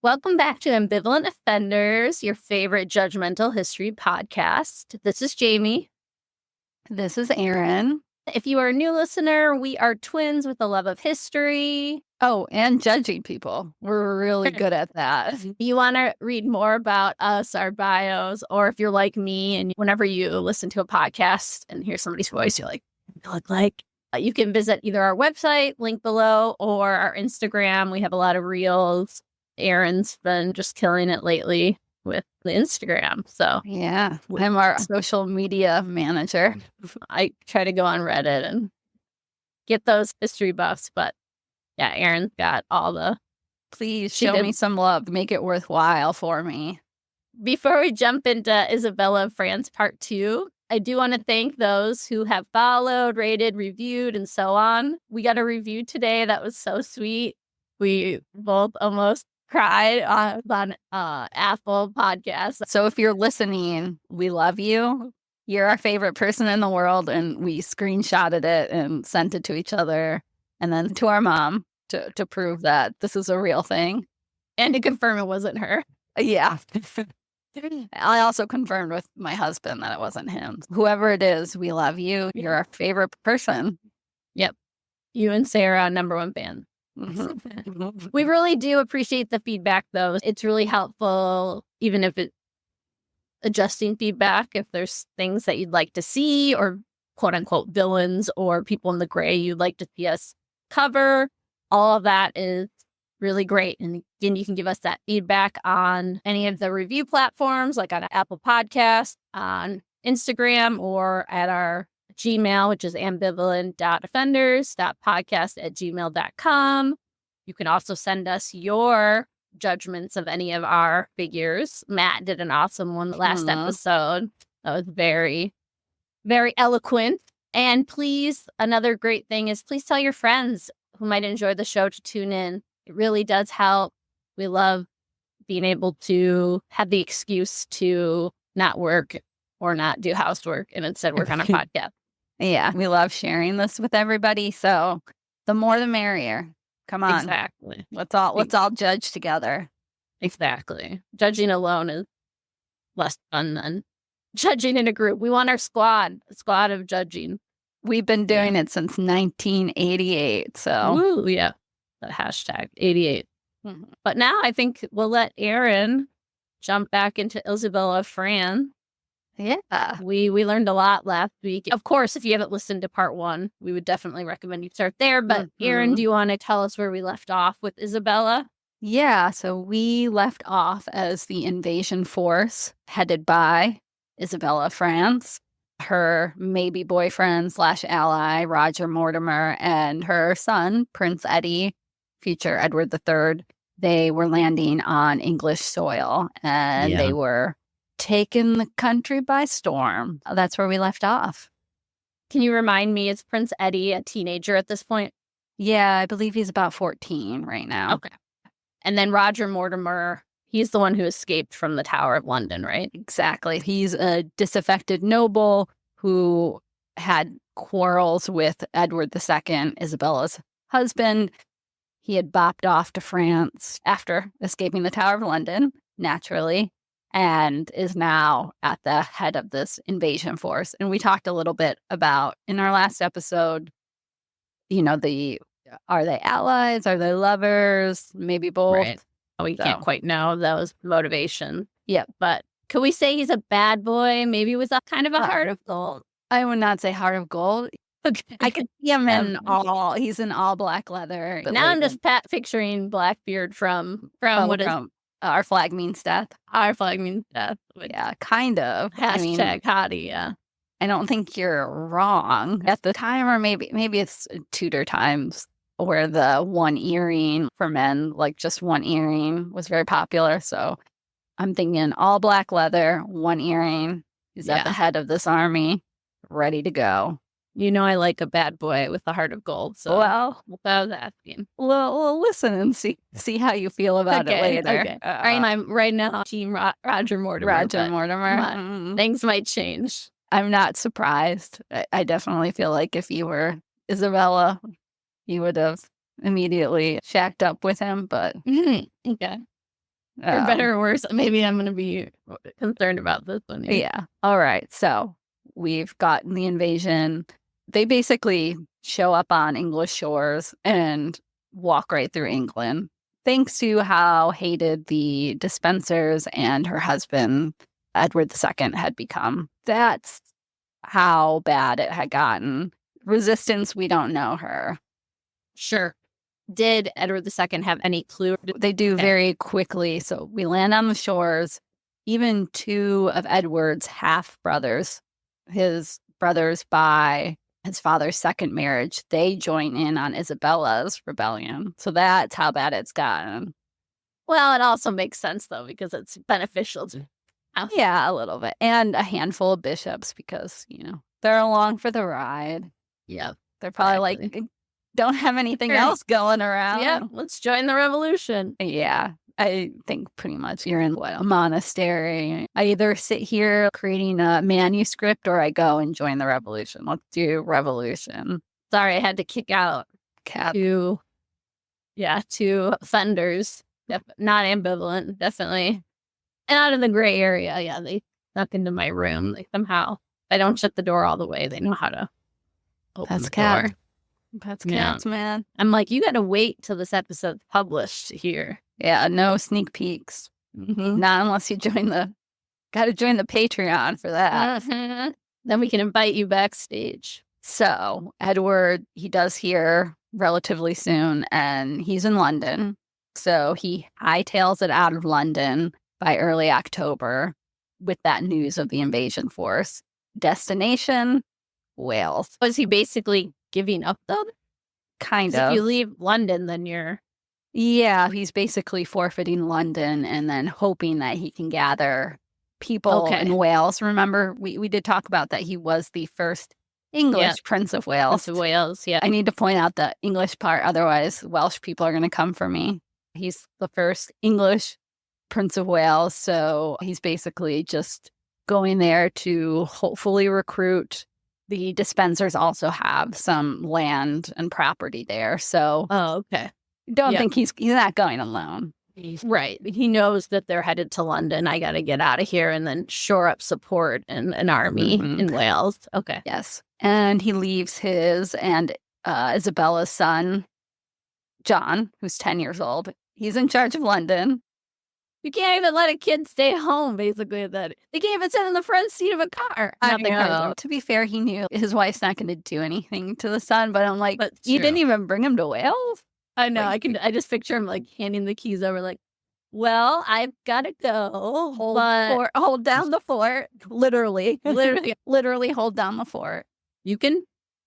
Welcome back to Ambivalent Offenders, your favorite judgmental history podcast. This is Jamie. This is Erin. If you are a new listener, we are twins with a love of history. Oh, and judging people. We're really good at that. If you want to read more about us, our bios, or if you're like me and whenever you listen to a podcast and hear somebody's voice, you're like, "What do I look like?" You can visit either our website, link below, or our Instagram. We have a lot of reels. Erin's been just killing it lately with the Instagram. So yeah, I'm our social media manager. I try to go on Reddit and get those history buffs. But yeah, Erin's got all the... Please show me some love. Make it worthwhile for me. Before we jump into Isabella of France Part 2, I do want to thank those who have followed, rated, reviewed, and so on. We got a review today that was so sweet. We both almost cried on Apple Podcasts. So if you're listening, we love you. You're our favorite person in the world, and we screenshotted it and sent it to each other and then to our mom to prove that this is a real thing. And to confirm it wasn't her. Yeah. I also confirmed with my husband that it wasn't him. Whoever it is, we love you. You're our favorite person. Yep. You and Sarah, number one fan. We really do appreciate the feedback, though. It's really helpful, even if it's adjusting feedback, if there's things that you'd like to see or quote unquote villains or people in the gray you'd like to see us cover. All of that is really great. And again, you can give us that feedback on any of the review platforms, like on Apple Podcasts, on Instagram, or at our Gmail, which is ambivalent.offenders.podcast@gmail.com. You can also send us your judgments of any of our figures. Matt did an awesome one last episode. That was very, very eloquent. And please, another great thing is please tell your friends who might enjoy the show to tune in. It really does help. We love being able to have the excuse to not work or not do housework and instead work on our podcast. Yeah, we love sharing this with everybody. So the more the merrier. Come on. Exactly. Let's all judge together. Exactly. Judging alone is less fun than judging in a group. We want our squad of judging. We've been doing it since 1988. So Woo, yeah. The hashtag 88. Mm-hmm. But now I think we'll let Erin jump back into Isabella of France. Yeah. We learned a lot last week. Of course, if you haven't listened to part 1, we would definitely recommend you start there. But Erin, do you want to tell us where we left off with Isabella? Yeah, so we left off as the invasion force headed by Isabella of France, her maybe boyfriend / ally, Roger Mortimer, and her son, Prince Eddie, future Edward III. They were landing on English soil, and they were taking the country by storm. That's where we left off. Can you remind me, is Prince Eddie a teenager at this point? Yeah, I believe he's about 14 right now. Okay. And then Roger Mortimer, he's the one who escaped from the Tower of London, right? Exactly. He's a disaffected noble who had quarrels with Edward II, Isabella's husband. He had bopped off to France after escaping the Tower of London, naturally, and is now at the head of this invasion force. And we talked a little bit about, in our last episode, are they allies? Are they lovers? Maybe both. Right. We can't quite know those motivations. Yeah, but could we say he's a bad boy? Maybe with a kind of a heart of gold. I would not say heart of gold. I could see him he's in all black leather. But now I'm just picturing Blackbeard from what is Our Flag Means Death. Our Flag Means Death. Yeah, kind of. Hashtag hottie, yeah. I don't think you're wrong. At the time, or maybe it's Tudor times, where the one earring for men, like just one earring, was very popular. So I'm thinking all black leather, one earring. He's at the head of this army, ready to go. You know I like a bad boy with a heart of gold. So well, that was asking. Well, listen and see how you feel about it later. Okay. I'm right now Team Roger Mortimer. Roger Mortimer. Things might change. I'm not surprised. I definitely feel like if you were Isabella, you would have immediately shacked up with him. But okay. For better or worse, maybe I'm going to be concerned about this one. Yeah. All right. So we've gotten the invasion. They basically show up on English shores and walk right through England, thanks to how hated the Despensers and her husband, Edward II, had become. That's how bad it had gotten. Resistance, we don't know her. Sure. Did Edward II have any clue? They do very quickly. So we land on the shores. Even two of Edward's half-brothers, his brothers by his father's second marriage, they join in on Isabella's rebellion. So that's how bad it's gotten. Well, it also makes sense, though, because it's beneficial to have. Yeah, a little bit. And a handful of bishops because, they're along for the ride. Yeah. They're probably like, don't have anything else going around. Yeah, let's join the revolution. Yeah. I think pretty much you're in a monastery. I either sit here creating a manuscript or I go and join the revolution. Let's do revolution. Sorry, I had to kick out two offenders. Not ambivalent, definitely. And out of the gray area, yeah, they snuck into my room. Like somehow, I don't shut the door all the way. They know how to open the door. That's cats, man. I'm like, you got to wait till this episode's published here. Yeah, no sneak peeks. Mm-hmm. Not unless you got to join the Patreon for that. Mm-hmm. Then we can invite you backstage. So Edward, he does hear relatively soon, and he's in London. So he hightails it out of London by early October with that news of the invasion force. Destination, Wales. Was he basically giving up, though? Kind of. If you leave London, then you're... Yeah, he's basically forfeiting London and then hoping that he can gather people in Wales. Remember, we did talk about that he was the first English Prince of Wales. Prince of Wales, yeah. I need to point out the English part, otherwise Welsh people are going to come for me. He's the first English Prince of Wales, so he's basically just going there to hopefully recruit. The Despensers also have some land and property there, so don't think he's not going alone. Right. He knows that they're headed to London. I got to get out of here and then shore up support and an army in Wales. Okay. Yes. And he leaves his and Isabella's son, John, who's 10 years old. He's in charge of London. You can't even let a kid stay home, basically. They can't even sit in the front seat of a car. To be fair, he knew his wife's not going to do anything to the son, but I'm like, you didn't even bring him to Wales? I know. Like, I just picture him like handing the keys over, like, well, I've got to go. Hold down the fort. Literally hold down the fort. You can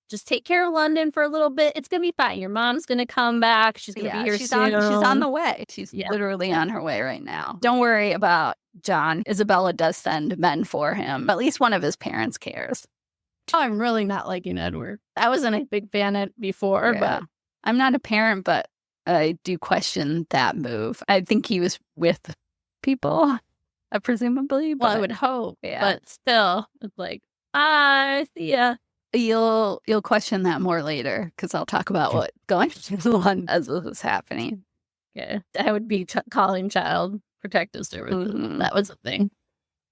just take care of London for a little bit. It's going to be fine. Your mom's going to come back. She's going to be here soon. She's on the way. She's literally on her way right now. Don't worry about John. Isabella does send men for him. At least one of his parents cares. Oh, I'm really not liking Edward. I wasn't a big fan of before, but I'm not a parent, but I do question that move. I think he was with people, presumably. Well, I would hope. Yeah. But still, it's like, I see ya. You'll question that more later because I'll talk about what going on as this is happening. Yeah, I would be calling Child Protective Services. That was a thing.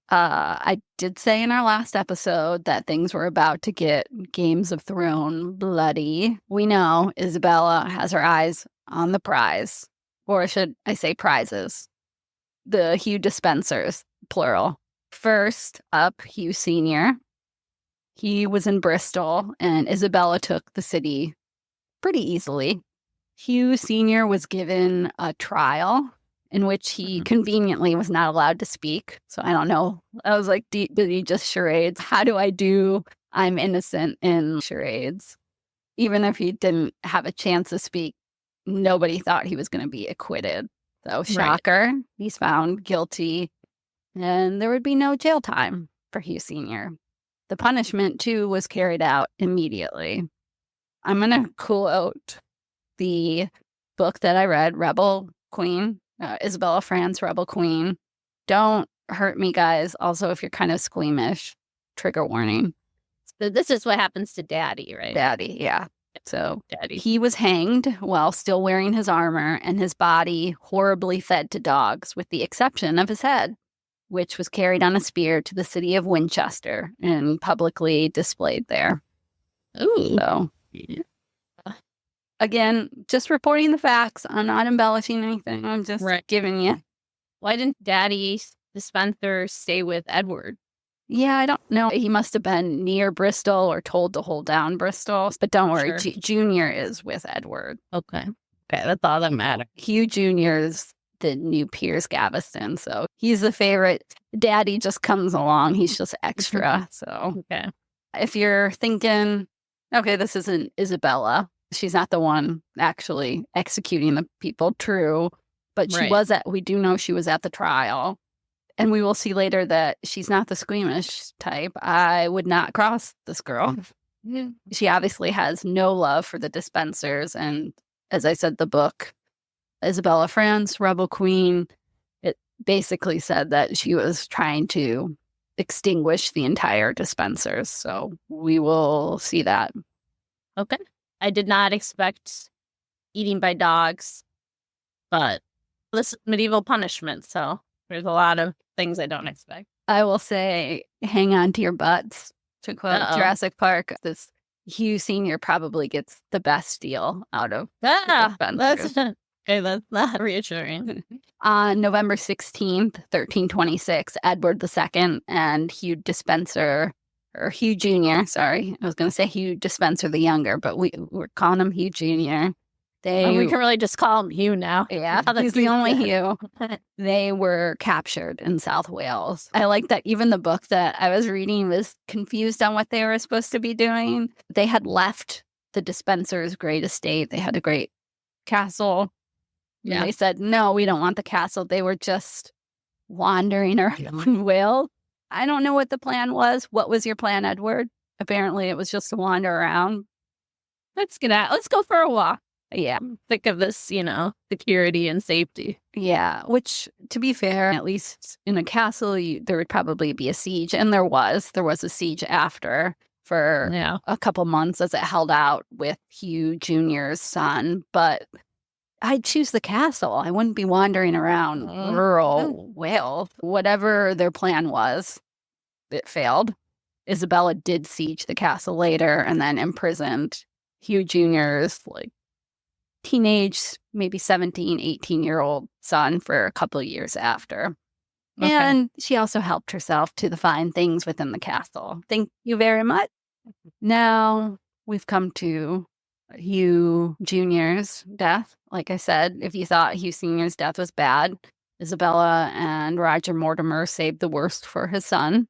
I did say in our last episode that things were about to get Games of Thrones bloody. We know Isabella has her eyes on the prize, or should I say prizes? The Hugh Despensers, plural. First up, Hugh Sr. He was in Bristol, and Isabella took the city pretty easily. Hugh Sr. was given a trial in which he conveniently was not allowed to speak. So I don't know. I was like, did he just charades? How do I do I'm innocent in charades? Even if he didn't have a chance to speak, nobody thought he was going to be acquitted. So shocker, he's found guilty, and there would be no jail time for Hugh Sr. The punishment, too, was carried out immediately. I'm going to quote the book that I read, Rebel Queen, Isabella France, Rebel Queen. Don't hurt me, guys. Also, if you're kind of squeamish, trigger warning. So this is what happens to Daddy, right? Daddy, yeah. So Daddy. he was hanged while still wearing his armor, and his body horribly fed to dogs, with the exception of his head, which was carried on a spear to the city of Winchester and publicly displayed there. Ooh. So, again, just reporting the facts. I'm not embellishing anything. I'm just giving you. Why didn't Daddy Dispenser stay with Edward? Yeah, I don't know. He must have been near Bristol or told to hold down Bristol. But don't worry, Junior is with Edward. Okay, that's all that matters. Hugh Jr. is the new Piers Gaveston, so he's the favorite. Daddy just comes along. He's just extra. So if you're thinking, okay, this isn't Isabella. She's not the one actually executing the people, true. But she was we do know she was at the trial. And we will see later that she's not the squeamish type. I would not cross this girl. She obviously has no love for the dispensers. And as I said, the book, Isabella France, Rebel Queen, it basically said that she was trying to extinguish the entire dispensers. So we will see that. Okay. I did not expect eating by dogs, but this is medieval punishment, so there's a lot of things I don't expect. I will say, hang on to your butts, to quote Jurassic Park. This Hugh Sr. probably gets the best deal out of that's not reassuring. On November 16th, 1326, Edward II and Hugh Dispenser, or Hugh Jr., sorry. I was going to say Hugh Dispenser the Younger, but we're calling him Hugh Jr. We can really just call him Hugh now. Yeah, he's the only Hugh. They were captured in South Wales. I like that even the book that I was reading was confused on what they were supposed to be doing. They had left the Dispenser's great estate. They had a great castle. Yeah. And they said, no, we don't want the castle. They were just wandering around Wales. I don't know what the plan was. What was your plan, Edward? Apparently it was just to wander around. Let's go for a walk. Yeah. Think of this, security and safety. Yeah. Which, to be fair, at least in a castle, there would probably be a siege. And there was a siege after for a couple months as it held out with Hugh Jr.'s son. But I'd choose the castle. I wouldn't be wandering around rural Wales. Whatever their plan was, it failed. Isabella did siege the castle later and then imprisoned Hugh Jr.'s teenage, maybe 17, 18-year-old son for a couple of years after. Okay. And she also helped herself to the fine things within the castle. Thank you very much. Now we've come to Hugh Jr.'s death. Like I said, if you thought Hugh Sr.'s death was bad, Isabella and Roger Mortimer saved the worst for his son.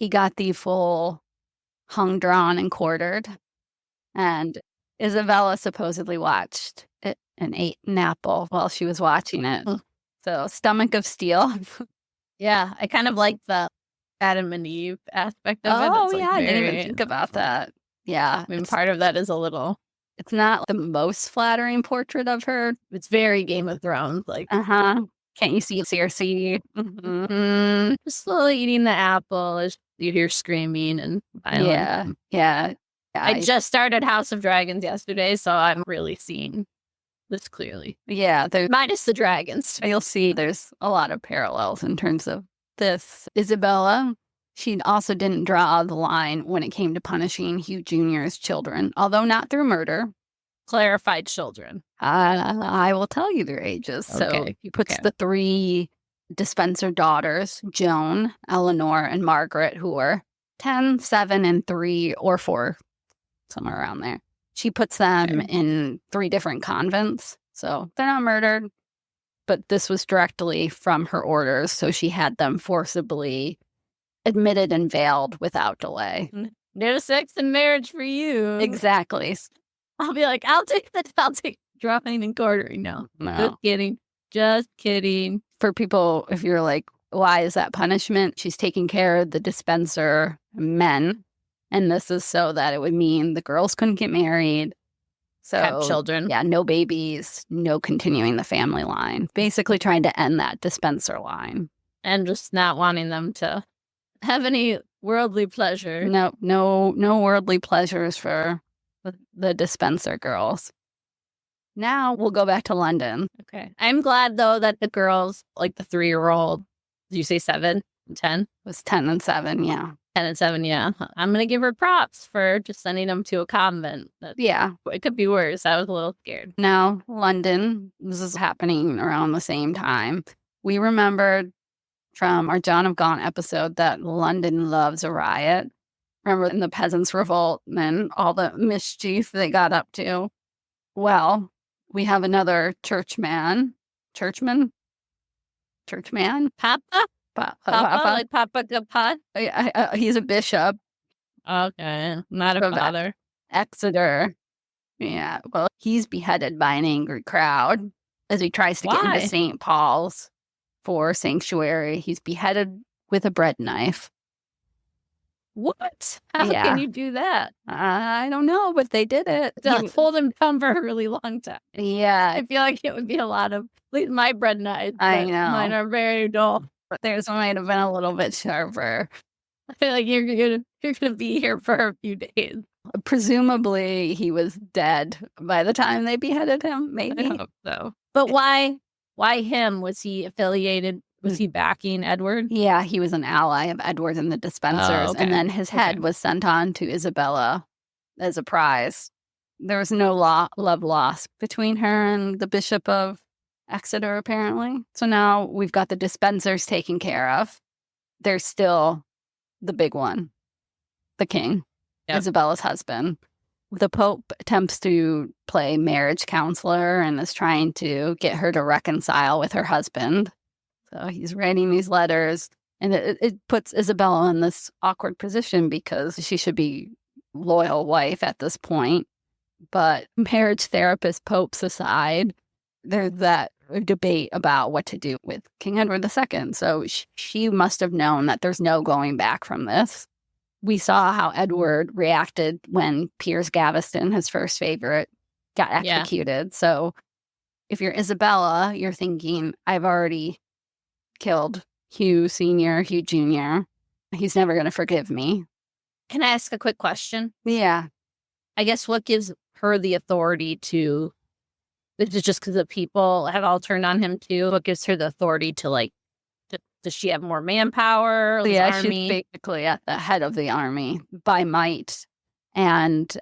He got the full hung, drawn, and quartered. And Isabella supposedly watched it and ate an apple while she was watching it. So, stomach of steel. Yeah, I kind of like the Adam and Eve aspect of it. Oh, yeah, I didn't even think about that. Yeah. I mean, part of that is a little... It's not the most flattering portrait of her. It's very Game of Thrones. Can't you see Cersei? Just slowly eating the apple as you hear screaming and violence. Yeah. I just started House of Dragons yesterday, so I'm really seeing this clearly. Yeah. Minus the dragons. You'll see there's a lot of parallels in terms of this. Isabella, she also didn't draw the line when it came to punishing Hugh Jr.'s children, although not through murder. Clarified children. I will tell you their ages. Okay. So he puts the three dispenser daughters, Joan, Eleanor, and Margaret, who were 10, 7, and 3 or 4, somewhere around there. She puts them in 3 different convents. So they're not murdered, but this was directly from her orders. So she had them forcibly admitted and veiled without delay. No sex and marriage for you. Exactly. I'll be like, I'll take drawing and quartering. No. Just kidding. For people, if you're like, why is that punishment? She's taking care of the dispenser men. And this is so that it would mean the girls couldn't get married. So have children. Yeah, no babies, no continuing the family line. Basically trying to end that dispenser line. And just not wanting them to have any worldly pleasure. No worldly pleasures for the dispenser girls. Now we'll go back to London. Okay. I'm glad, though, that the girls, like the 3-year-old, did you say 7 and 10? It was 10 and 7, yeah. 10 and 7, yeah. I'm going to give her props for just sending them to a convent. Yeah. It could be worse. I was a little scared. Now, London, this is happening around the same time. We remembered from our John of Gaunt episode that London loves a riot. Remember in the Peasants' Revolt and all the mischief they got up to? Well, we have another churchman. Papa? Papa? Like Papa Gapad? He's a bishop. Okay. Not a father. Exeter. Yeah. Well, he's beheaded by an angry crowd as he tries to get into St. Paul's for sanctuary. He's beheaded with a bread knife. What? How can you do that? I don't know, but they did it. Hold him down for a really long time. Yeah. I feel like it would be a lot of, at least my bread knives. I know. Mine are very dull. But theirs might have been a little bit sharper. I feel like you're gonna be here for a few days. Presumably, he was dead by the time they beheaded him, maybe. I hope so. But why him? Was he affiliated? Was he backing Edward? Yeah, he was an ally of Edward and the Dispensers. And then his head was sent on to Isabella as a prize. There was no love lost between her and the Bishop of Exeter, apparently. So now we've got the Dispensers taken care of. There's still the big one, the king, Isabella's husband. The Pope attempts to play marriage counselor and is trying to get her to reconcile with her husband. So he's writing these letters, and it puts Isabella in this awkward position because she should be loyal wife at this point. But marriage therapist popes aside, there's that debate about what to do with King Edward II. So she must have known that there's no going back from this. We saw how Edward reacted when Piers Gaveston, his first favorite, got executed. So if you're Isabella, you're thinking, I've already killed Hugh Sr., Hugh Jr. He's never going to forgive me. Can I ask a quick question? Yeah. I guess what gives her the authority to, is it just because the people have all turned on him too? What gives her the authority to, like, does she have more manpower? Yeah, she's basically at the head of the army by might. And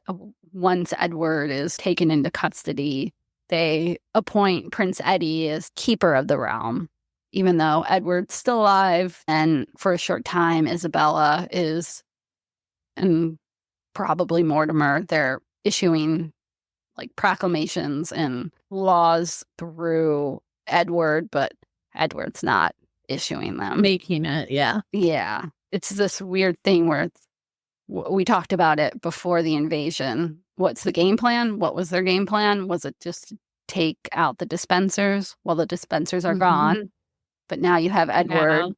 once Edward is taken into custody, they appoint Prince Eddie as keeper of the realm. Even though Edward's still alive, and for a short time, Isabella is, and probably Mortimer, they're issuing like proclamations and laws through Edward, but Edward's not issuing them. Making it, yeah. Yeah. It's this weird thing where we talked about it before the invasion. What's the game plan? What was their game plan? Was it just to take out the Dispensers? Well, the Dispensers are gone. But now you have Edward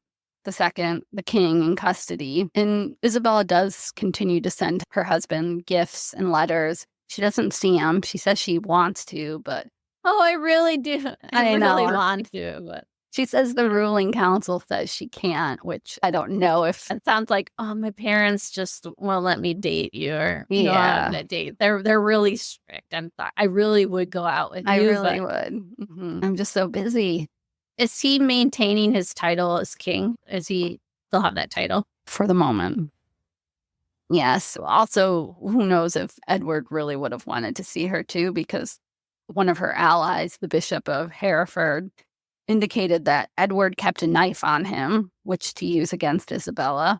II, the king, in custody. And Isabella does continue to send her husband gifts and letters. She doesn't see him. She says she wants to, but... Oh, I really do. I really want to, but... She says the ruling council says she can't, which I don't know if... It sounds like, oh, my parents just won't let me date you, or that date. They're really strict. I'm sorry. I really would go out with you. I really would. Mm-hmm. I'm just so busy. Is he maintaining his title as king? Is he still have that title? For the moment. Yes. Also, who knows if Edward really would have wanted to see her too, because one of her allies, the Bishop of Hereford, indicated that Edward kept a knife on him, which to use against Isabella,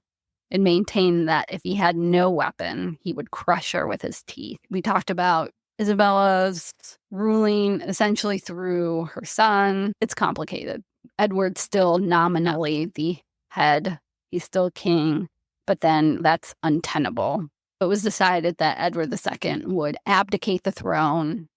and maintained that if he had no weapon, he would crush her with his teeth. We talked about Isabella's ruling essentially through her son. It's complicated. Edward's still nominally the head. He's still king, but then that's untenable. It was decided that Edward II would abdicate the throne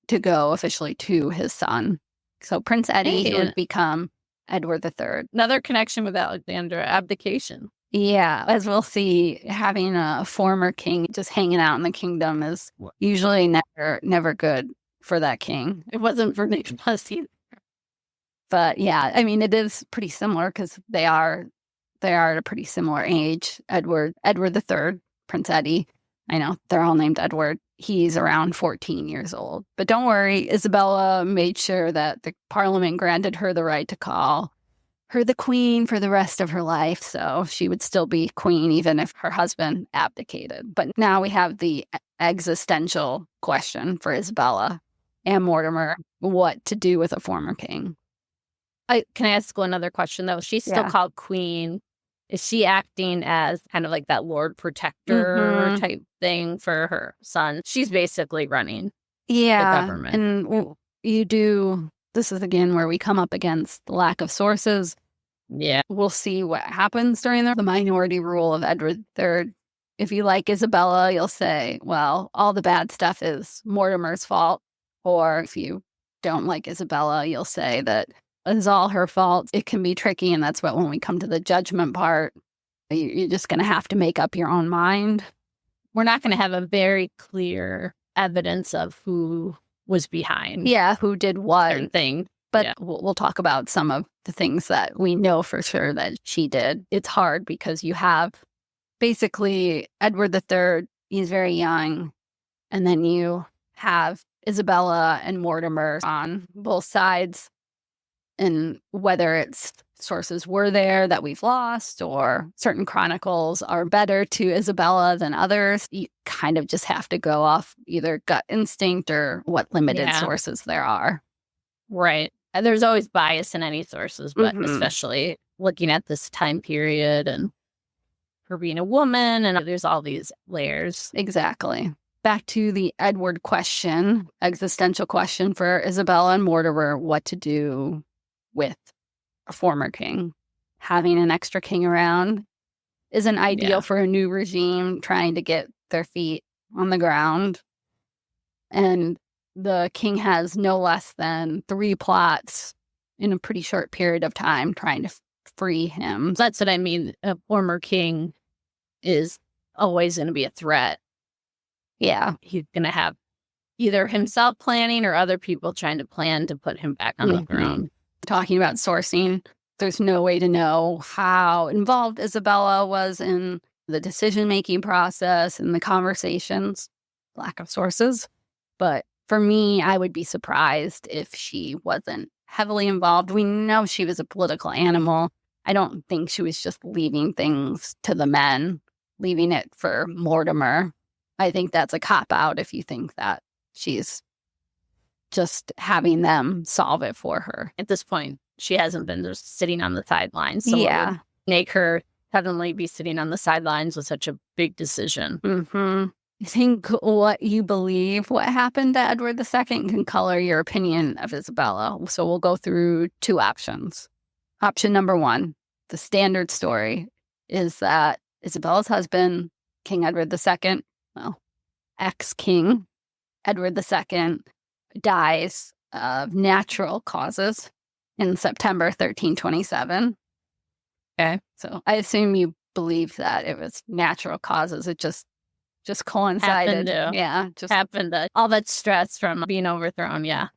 to go officially to his son. So Prince Eddie would become Edward III. Another connection with Alexander, abdication. Yeah, as we'll see, having a former king just hanging out in the kingdom is usually never good for that king. It wasn't for Nicholas either. But yeah, I mean, it is pretty similar because they are at a pretty similar age. Edward III, Prince Eddie. I know, they're all named Edward. he's around 14 years old. But don't worry, Isabella made sure that the Parliament granted her the right to call her the queen for the rest of her life. So she would still be queen even if her husband abdicated. But now we have the existential question for Isabella and Mortimer, what to do with a former king. Can I ask another question, though? She's still called queen. Is she acting as kind of like that Lord Protector type thing for her son? She's basically running the government. And you do, this is again where we come up against the lack of sources. Yeah. We'll see what happens during the minority rule of Edward III. If you like Isabella, you'll say, well, all the bad stuff is Mortimer's fault. Or if you don't like Isabella, you'll say that it's all her fault. It can be tricky, and that's what when we come to the judgment part, you're just going to have to make up your own mind. We're not going to have a very clear evidence of who was behind. Yeah, who did what thing. But we'll talk about some of the things that we know for sure that she did. It's hard because you have basically Edward III, he's very young, and then you have Isabella and Mortimer on both sides. And whether it's sources were there that we've lost or certain chronicles are better to Isabella than others, you kind of just have to go off either gut instinct or what limited sources there are. Right. And there's always bias in any sources, but especially looking at this time period and her being a woman, and there's all these layers. Exactly. Back to the Edward question, existential question for Isabella and Mortimer, what to do with a former king. Having an extra king around isn't ideal for a new regime trying to get their feet on the ground. And the king has no less than 3 plots in a pretty short period of time trying to free him. That's what I mean. A former king is always going to be a threat. Yeah. He's going to have either himself planning or other people trying to plan to put him back on the throne. Talking about sourcing, there's no way to know how involved Isabella was in the decision-making process and the conversations. Lack of sources. But for me, I would be surprised if she wasn't heavily involved. We know she was a political animal. I don't think she was just leaving things to the men, leaving it for Mortimer. I think that's a cop-out if you think that she's just having them solve it for her. At this point, she hasn't been just sitting on the sidelines. So what would make her suddenly be sitting on the sidelines with such a big decision? I think what you believe what happened to Edward II can color your opinion of Isabella. So we'll go through 2 options. Option number 1, the standard story, is that Isabella's husband, King Edward II, well, ex-king Edward II, dies of natural causes in September 1327. Okay. So I assume you believe that it was natural causes. It just coincided. Just happened to all that stress from being overthrown. Yeah.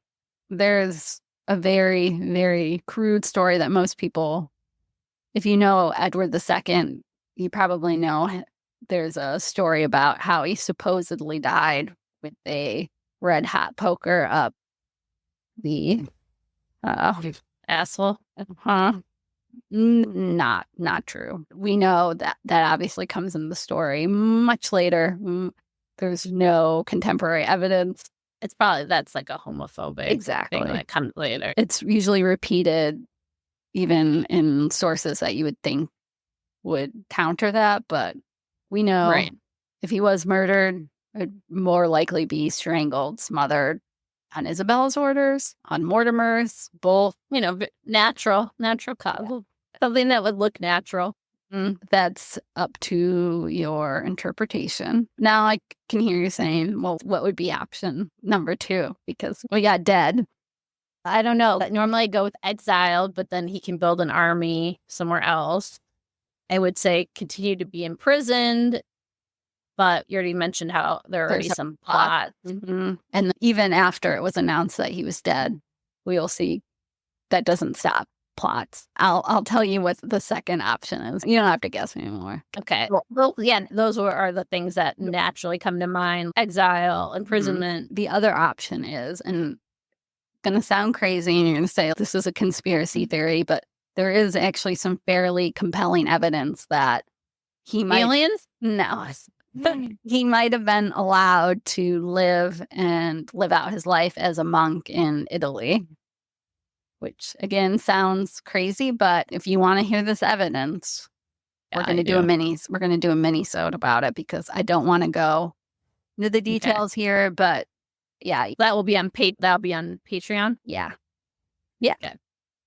There's a very, very crude story that most people, if you know Edward II, you probably know there's a story about how he supposedly died with a red hot poker up the asshole. Not true. We know that obviously comes in the story much later. There's no contemporary evidence. It's probably that's like a homophobic thing that comes later. It's usually repeated even in sources that you would think would counter that, but we know if he was murdered, it would more likely be strangled, smothered on Isabella's orders, on Mortimer's, both. You know, natural cause. Something that would look natural. That's up to your interpretation. Now I can hear you saying, well, what would be option number 2? Because we got dead. I don't know. Normally I go with exiled, but then he can build an army somewhere else. I would say continue to be imprisoned, but you already mentioned how there are already some plots. And even after it was announced that he was dead, we'll see that doesn't stop plots. I'll tell you what the second option is. You don't have to guess anymore. Okay. Well, yeah, those are the things that naturally come to mind. Exile, imprisonment. The other option is, and going to sound crazy, and you're going to say this is a conspiracy theory, but there is actually some fairly compelling evidence that he might... Aliens? No. He might have been allowed to live out his life as a monk in Italy, which again sounds crazy, but if you want to hear this evidence, we're going to do a mini-sode about it, because I don't want to go into the details here, but yeah, that'll be on Patreon. Yeah. Okay.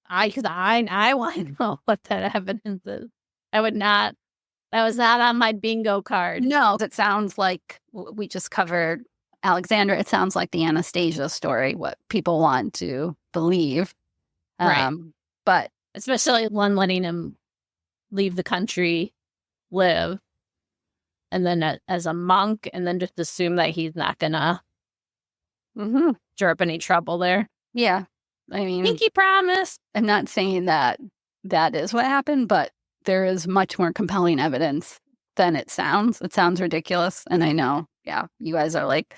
I want to know what that evidence is. That was not on my bingo card. No, it sounds like we just covered Alexandra. It sounds like the Anastasia story, what people want to believe. Right. But especially one letting him leave the country, live, and then as a monk, and then just assume that he's not gonna stir up any trouble there. Yeah. I mean, pinky promise. I'm not saying that is what happened, but there is much more compelling evidence than it sounds. It sounds ridiculous. And I know, yeah, you guys are like,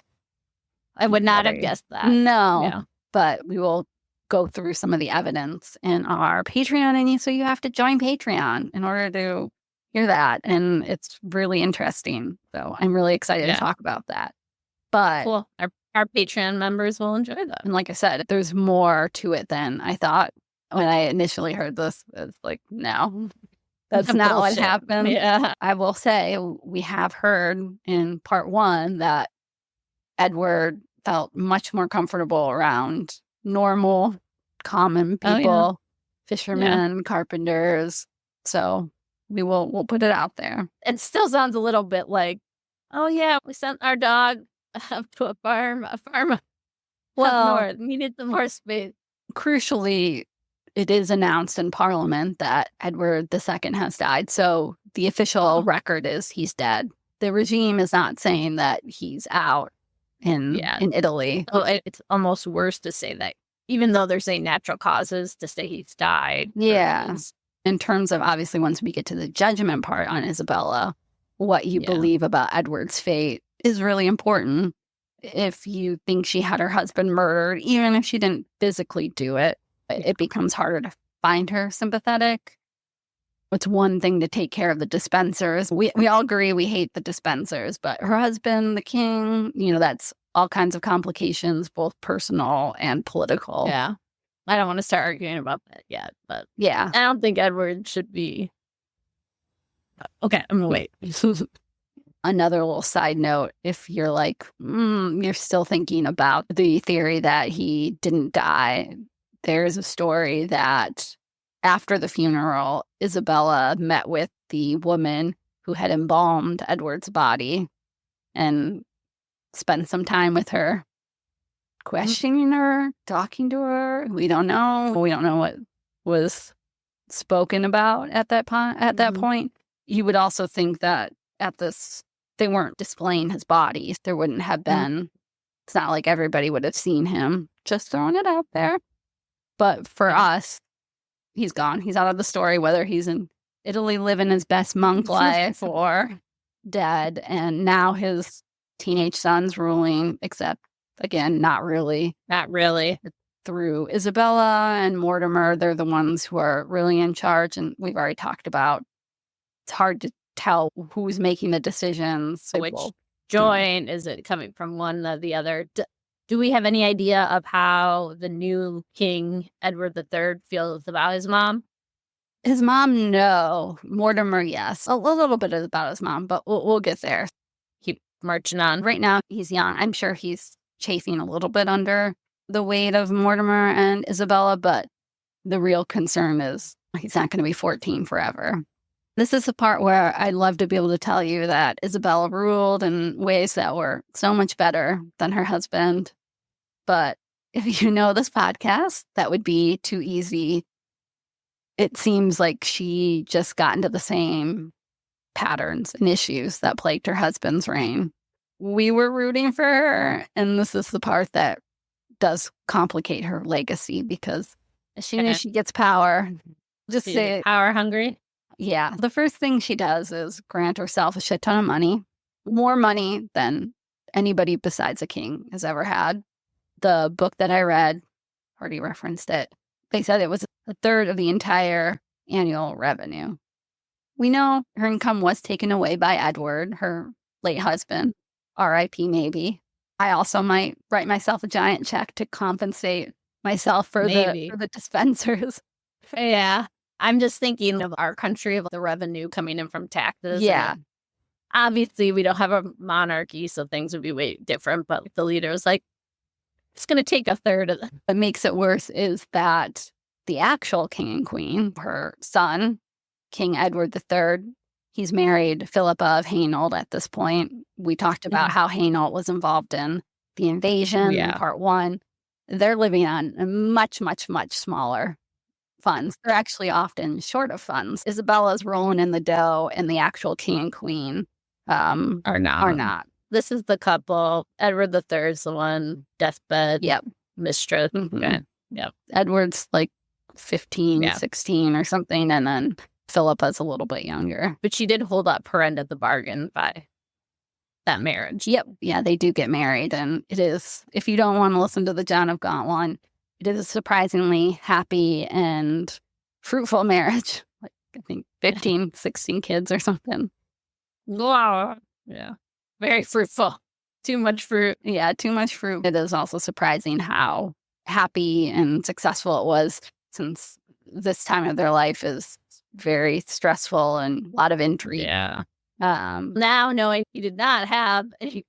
I would not have guessed that. No, yeah. But we will go through some of the evidence in our Patreon. And so you have to join Patreon in order to hear that. And it's really interesting. So I'm really excited to talk about that. But cool. Our Patreon members will enjoy that. And like I said, there's more to it than I thought when I initially heard this. It's like, no. That's not what happened. Yeah. I will say we have heard in part 1 that Edward felt much more comfortable around normal, common people, fishermen, carpenters. So we'll put it out there. It still sounds a little bit like, oh yeah, we sent our dog up to a farm up north, needed some more space. Crucially, it is announced in Parliament that Edward II has died. So the official record is he's dead. The regime is not saying that he's out in Italy. Oh, it's almost worse to say that, even though they're saying natural causes, to say he's died. Yeah. In terms of, obviously, once we get to the judgment part on Isabella, what you believe about Edward's fate is really important. If you think she had her husband murdered, even if she didn't physically do it, it becomes harder to find her sympathetic. It's one thing to take care of the dispensers. We all agree we hate the dispensers, but her husband, the king, that's all kinds of complications, both personal and political. Yeah. I don't want to start arguing about that yet, but yeah. I don't think Edward should be. Okay, I'm going to wait. Another little side note, if you're like, you're still thinking about the theory that he didn't die, there's a story that after the funeral, Isabella met with the woman who had embalmed Edward's body and spent some time with her, questioning her, talking to her. We don't know. We don't know what was spoken about at that point. You would also think that they weren't displaying his body. There wouldn't have been. It's not like everybody would have seen him. Just throwing it out there. But for us, he's gone. He's out of the story, whether he's in Italy living his best monk life or dead. And now his teenage son's ruling, except, again, not really. Not really. Through Isabella and Mortimer, they're the ones who are really in charge. And we've already talked about, it's hard to tell who's making the decisions. Which joint is it coming from, one or the other? Do we have any idea of how the new king, Edward III, feels about his mom? His mom, no. Mortimer, yes. A little bit about his mom, but we'll get there. Keep marching on. Right now, he's young. I'm sure he's chafing a little bit under the weight of Mortimer and Isabella, but the real concern is he's not going to be 14 forever. This is the part where I'd love to be able to tell you that Isabella ruled in ways that were so much better than her husband. But if you know this podcast, that would be too easy. It seems like she just got into the same patterns and issues that plagued her husband's reign. We were rooting for her, and this is the part that does complicate her legacy, because As soon as she gets power, just She's say, power hungry. yeah. The first thing she does is grant herself a shit ton of money, more money than anybody besides a king has ever had. The book that I read already referenced it. They said it was a third of the entire annual revenue. We know her income was taken away by Edward, her late husband, R.I.P. maybe. I also might write myself a giant check to compensate myself for the dispensers. Yeah. I'm just thinking of our country, of the revenue coming in from taxes. Yeah. Obviously, we don't have a monarchy, so things would be way different. But the leader was like, it's going to take a third of them. What makes it worse is that the actual king and queen, her son, King Edward III, he's married Philippa of Hainault at this point. We talked about how Hainault was involved in the invasion in part 1. They're living on a much, much, much smaller funds. They're actually often short of funds. Isabella's rolling in the dough, and the actual king and queen Are not. This is the couple. Edward III is the one, deathbed. Yep. Mistress. Mhm. Okay. Yep. Edward's like 15, Yeah. 16 or something, and then Philippa's a little bit younger. But she did hold up her end of the bargain by that marriage. Yep. Yeah, they do get married, and it is, if you don't want to listen to the John of Gaunt one, it is a surprisingly happy and fruitful marriage. Like, I think 15, 16 kids or something. Wow. Yeah. Very fruitful. Too much fruit. Yeah, too much fruit. It is also surprising how happy and successful it was, since this time of their life is very stressful and a lot of intrigue. Yeah. Now, knowing he did not have a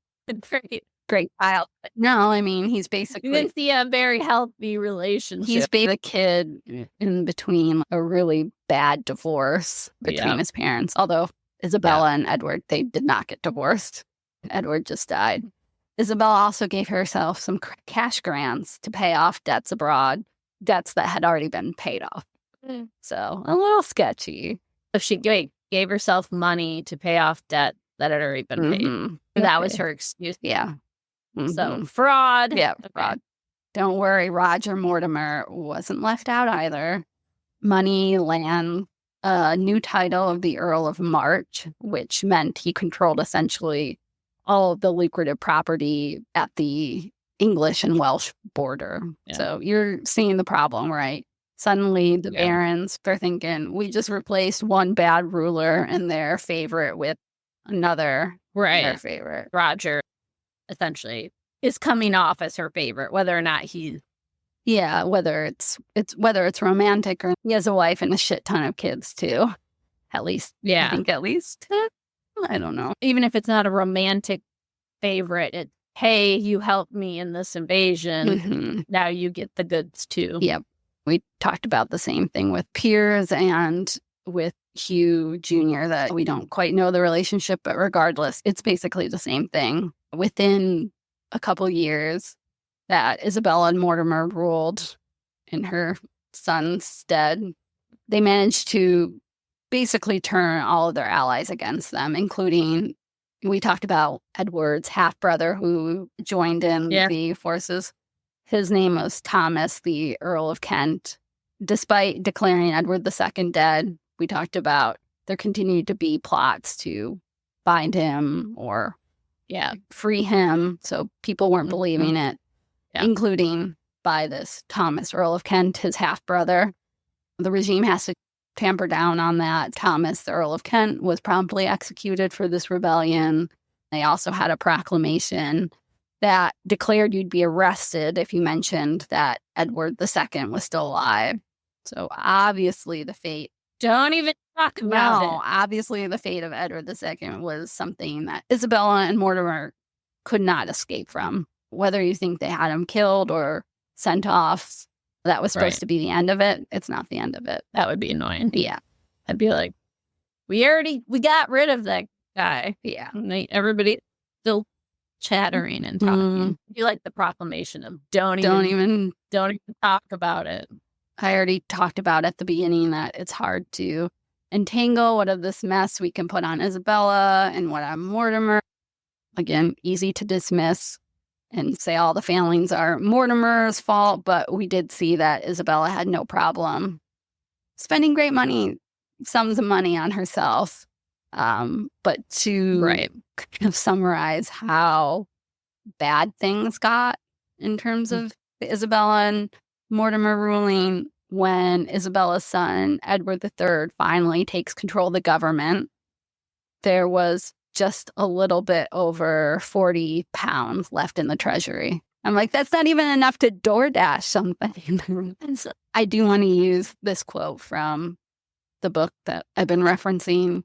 great child. But no, I mean, he's you basically, can see a very healthy relationship. he's basically the kid in between a really bad divorce between his parents. Although Isabella and Edward, they did not get divorced. Edward just died. Isabella also gave herself some cash grants to pay off debts abroad, debts that had already been paid off. So a little sketchy. So she gave herself money to pay off debt that had already been paid. That was her excuse. Yeah. So fraud. Yeah, fraud. Don't worry, Roger Mortimer wasn't left out either. Money, land, a new title of the Earl of March, which meant he controlled essentially all of the lucrative property at the English and Welsh border. Yeah. So you're seeing the problem, right? Suddenly the barons, they're thinking, we just replaced one bad ruler and their favorite with another their favorite. Roger, essentially, is coming off as her favorite, whether or not he... Yeah, whether it's romantic or he has a wife and a shit ton of kids too. At least. Yeah. I think at least. I don't know. Even if it's not a romantic favorite, it's, hey, you helped me in this invasion. Now you get the goods too. Yep. We talked about the same thing with Piers and with Hugh Jr., that we don't quite know the relationship, but regardless, it's basically the same thing. Within a couple years that Isabella and Mortimer ruled in her son's stead, they managed to basically turn all of their allies against them, including, we talked about Edward's half-brother who joined in the forces. His name was Thomas, the Earl of Kent. Despite declaring Edward II dead, we talked about there continued to be plots to bind him or free him. So people weren't believing it, including by this Thomas, Earl of Kent, his half-brother. The regime has to tamper down on that. Thomas, the Earl of Kent, was promptly executed for this rebellion. They also had a proclamation that declared you'd be arrested if you mentioned that Edward II was still alive. So obviously the fate... Don't even talk about it. Obviously the fate of Edward II was something that Isabella and Mortimer could not escape from. Whether you think they had him killed or sent off, that was supposed to be the end of it. It's not the end of it. That would be annoying. Yeah. I'd be like, we got rid of that guy. Yeah. And everybody still chattering and talking. You like the proclamation of don't even talk about it. I already talked about at the beginning that it's hard to entangle what of this mess we can put on Isabella and what on Mortimer. Again, easy to dismiss and say all the failings are Mortimer's fault, but we did see that Isabella had no problem spending great money, sums of money on herself. But to kind of summarize how bad things got in terms of the Isabella and Mortimer ruling, when Isabella's son, Edward III, finally takes control of the government, there was just a little bit over 40 pounds left in the treasury. I'm like, that's not even enough to DoorDash something. And so I do want to use this quote from the book that I've been referencing,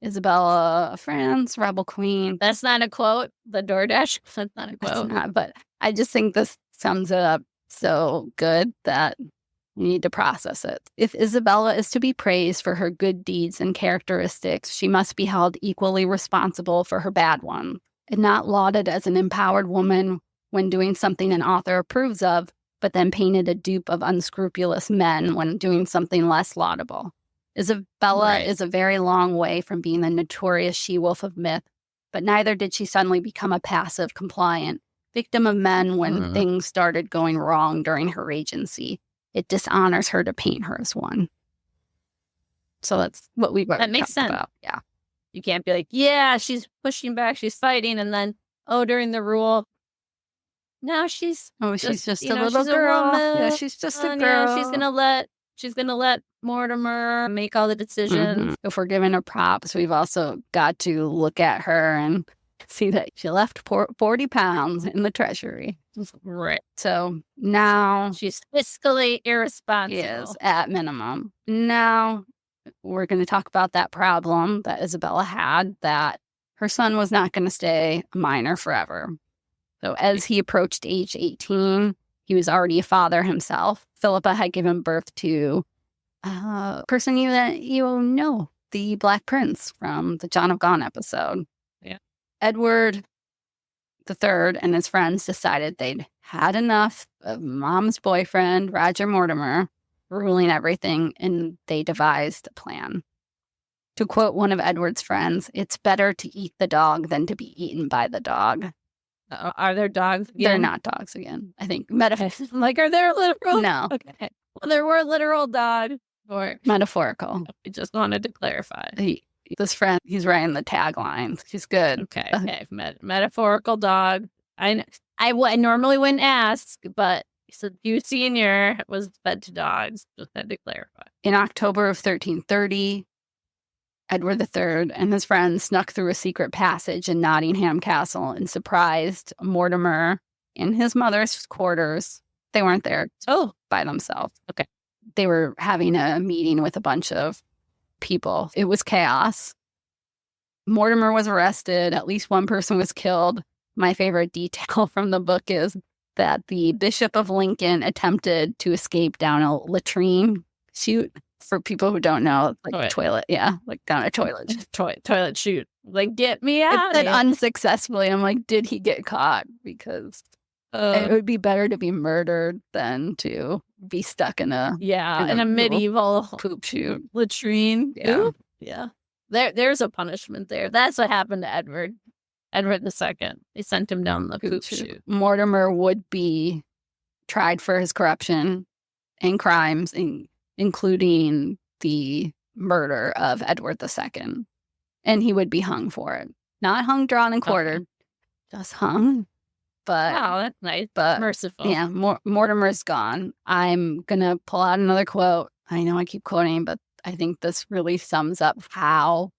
Isabella of France, Rebel Queen. That's not a quote. The DoorDash, that's not a quote. It's not, but I just think this sums it up so good that you need to process it. If Isabella is to be praised for her good deeds and characteristics, she must be held equally responsible for her bad ones, and not lauded as an empowered woman when doing something an author approves of, but then painted a dupe of unscrupulous men when doing something less laudable. Isabella is a very long way from being the notorious she-wolf of myth, but neither did she suddenly become a passive, compliant victim of men when things started going wrong during her regency. It dishonors her to paint her as one. So that's what we That makes sense. About. Yeah. You can't be like, yeah, she's pushing back, she's fighting, and then, during the rule, now she's just a little girl. Yeah, she's just a girl. Yeah, she's gonna let Mortimer make all the decisions. If we're giving her props, we've also got to look at her and see that she left 40 pounds in the treasury. Right. So now she's fiscally irresponsible. Yes, at minimum. Now we're going to talk about that problem that Isabella had, that her son was not going to stay a minor forever. So as he approached age 18, he was already a father himself. Philippa had given birth to a person you know, the Black Prince from the John of Gaunt episode. Yeah. Edward III and his friends decided they'd had enough of mom's boyfriend, Roger Mortimer, ruling everything, and they devised a plan. To quote one of Edward's friends, "It's better to eat the dog than to be eaten by the dog." Are there dogs again? They're not dogs again. I think metaphorical. Like, are there literal? No. Okay. Well, there were literal dogs. Or metaphorical. I just wanted to clarify. This friend, he's writing the taglines. He's good. Okay. Metaphorical dog. I normally wouldn't ask, but so you senior was fed to dogs. Just had to clarify. In October of 1330, Edward III and his friends snuck through a secret passage in Nottingham Castle and surprised Mortimer in his mother's quarters. They weren't there by themselves. Okay. They were having a meeting with a bunch of people. It was chaos. Mortimer was arrested. At least one person was killed. My favorite detail from the book is that the Bishop of Lincoln attempted to escape down a latrine chute. For people who don't know, like toilet. Yeah, like down a toilet. Toilet chute. Like, get me out. It said unsuccessfully. I'm like, did he get caught? Because it would be better to be murdered than to be stuck in a medieval poop chute latrine. Yeah. Yeah. There's a punishment there. That's what happened to Edward II. They sent him down the poop chute. Mortimer would be tried for his corruption and crimes, including the murder of Edward II. And he would be hung for it. Not hung, drawn, and quartered. Just hung. But wow, that's nice. But merciful. Yeah, Mortimer's gone. I'm going to pull out another quote. I know I keep quoting, but I think this really sums up how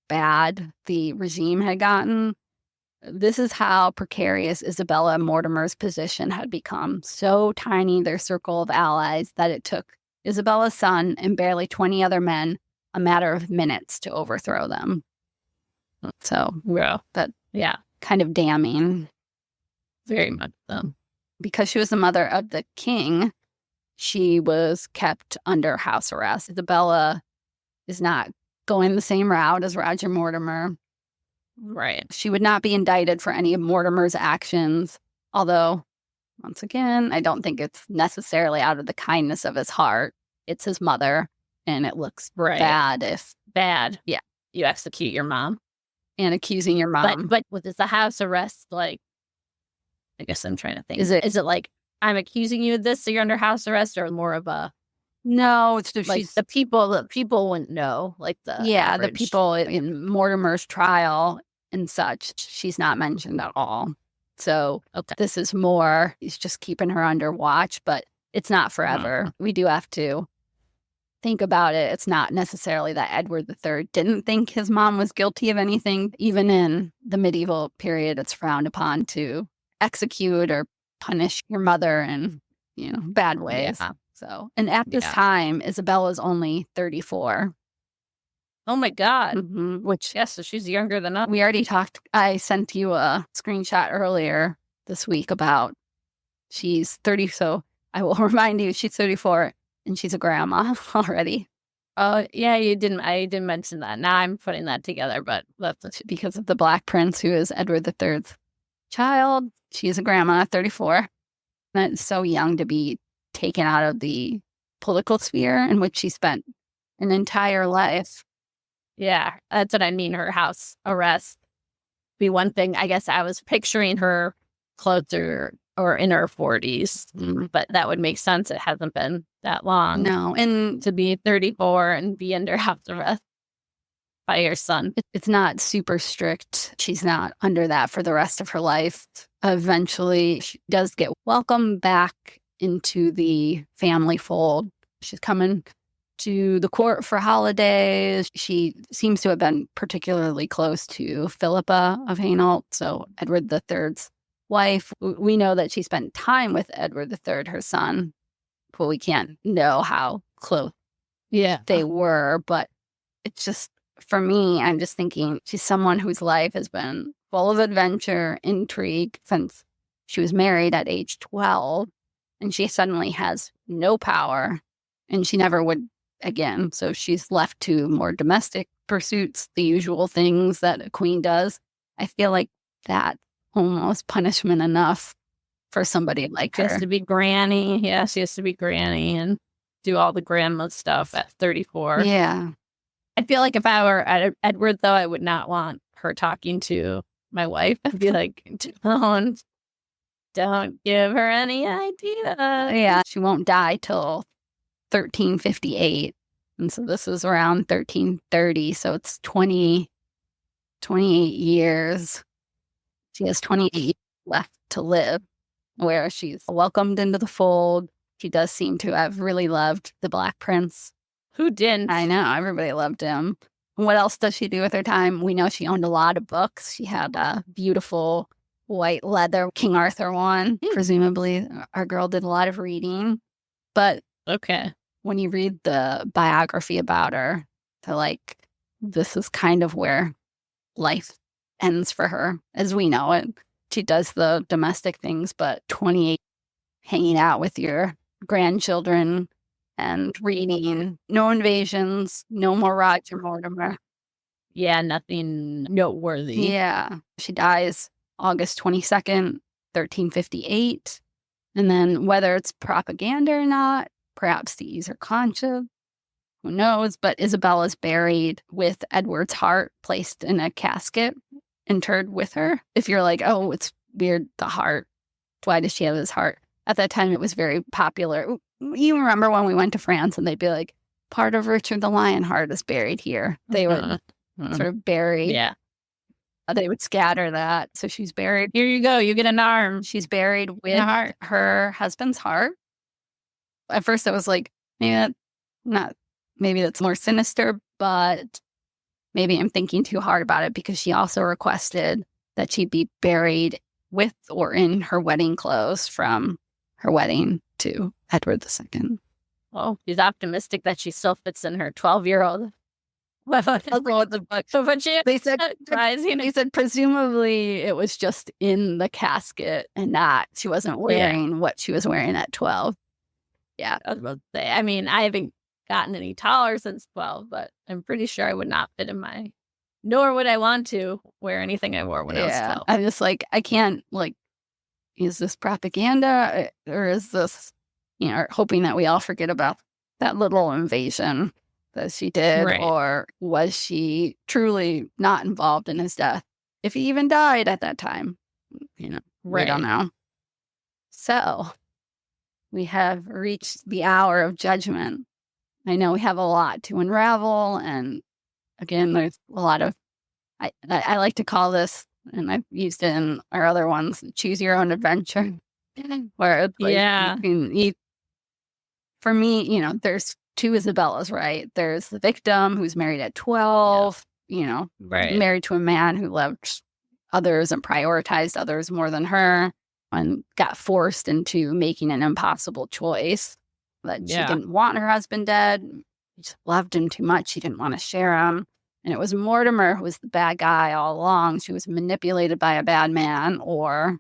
bad the regime had gotten. This is how precarious Isabella and Mortimer's position had become. So tiny, their circle of allies, that it took Isabella's son and barely 20 other men a matter of minutes to overthrow them. So, kind of damning. Very much so. Because she was the mother of the king, she was kept under house arrest. Isabella is not going the same route as Roger Mortimer. Right. She would not be indicted for any of Mortimer's actions, although, once again, I don't think it's necessarily out of the kindness of his heart. It's his mother, and it looks bad if... Bad. Yeah. You execute your mom. And accusing your mom. But with the house arrest, like, I guess I'm trying to think. Is it like, I'm accusing you of this, so you're under house arrest, or more of a no? It's just like the people wouldn't know, like the the average. people in Mortimer's trial and such. She's not mentioned at all. So this is more. He's just keeping her under watch, but it's not forever. We do have to think about it. It's not necessarily that Edward III didn't think his mom was guilty of anything. Even in the medieval period, it's frowned upon to execute or punish your mother in, bad ways. Yeah. So, and at this time, Isabella's only 34. Oh my God. Which, so she's younger than us. We already talked. I sent you a screenshot earlier this week about she's 30. So I will remind you, she's 34 and she's a grandma already. Oh, yeah, I didn't mention that. Now I'm putting that together, but that's because of the Black Prince, who is Edward III's child. She's a grandma, 34. That's so young to be taken out of the political sphere in which she spent an entire life. Yeah, that's what I mean. Her house arrest be one thing. I guess I was picturing her closer or in her 40s, but that would make sense. It hasn't been that long. No, and to be 34 and be under house arrest by your son. It's not super strict. She's not under that for the rest of her life. Eventually, she does get welcomed back into the family fold. She's coming to the court for holidays. She seems to have been particularly close to Philippa of Hainault, so Edward III's wife. We know that she spent time with Edward III, her son, but we can't know how close they were. But it's just, for me, I'm just thinking she's someone whose life has been full of adventure, intrigue since she was married at age 12, and she suddenly has no power, and she never would again. So she's left to more domestic pursuits, the usual things that a queen does. I feel like that's almost punishment enough for somebody like her. She has to be granny. Yeah, she has to be granny and do all the grandma stuff at 34. Yeah. I feel like if I were at Edward, though, I would not want her talking to my wife. I'd be like, don't give her any idea. Yeah, she won't die till 1358. And so this is around 1330. So it's 28 years. She has 28 left to live, where she's welcomed into the fold. She does seem to have really loved the Black Prince. Who didn't? I know, everybody loved him. What else does she do with her time? We know she owned a lot of books. She had a beautiful white leather King Arthur one. Presumably, our girl did a lot of reading. But when you read the biography about her, this is kind of where life ends for her, as we know it. She does the domestic things, but 28, hanging out with your grandchildren and reading, no invasions, no more Roger Mortimer. Yeah, nothing noteworthy. Yeah. She dies August 22nd, 1358. And then whether it's propaganda or not, perhaps to ease her conscience, who knows? But Isabella's buried with Edward's heart placed in a casket, interred with her. If you're like, oh, it's weird, the heart. Why does she have his heart? At that time, it was very popular. You remember when we went to France and they'd be like, part of Richard the Lionheart is buried here. They would sort of bury. Yeah. They would scatter that. So she's buried. Here you go. You get an arm. She's buried with her husband's heart. At first, I was like, maybe that's more sinister, but maybe I'm thinking too hard about it, because she also requested that she be buried with or in her wedding clothes from her wedding to Edward II. Oh, she's optimistic that she still fits in her 12-year-old. I'll go with the book. But they said presumably it was just in the casket and not, she wasn't wearing what she was wearing at 12. Yeah. I was about to say, I mean, I haven't gotten any taller since 12, but I'm pretty sure I would not fit in nor would I want to wear anything I wore when I was 12. I'm just like, I can't, is this propaganda, or is this, hoping that we all forget about that little invasion that she did, or was she truly not involved in his death? If he even died at that time, we don't know. So we have reached the hour of judgment. I know we have a lot to unravel. And again, there's a lot of, I like to call this, and I've used it in our other ones, choose your own adventure. Where it's like, for me, there's two Isabellas, right? There's the victim who's married at 12, married to a man who loved others and prioritized others more than her and got forced into making an impossible choice that she didn't want her husband dead. She just loved him too much. She didn't want to share him. And it was Mortimer who was the bad guy all along. She was manipulated by a bad man, or,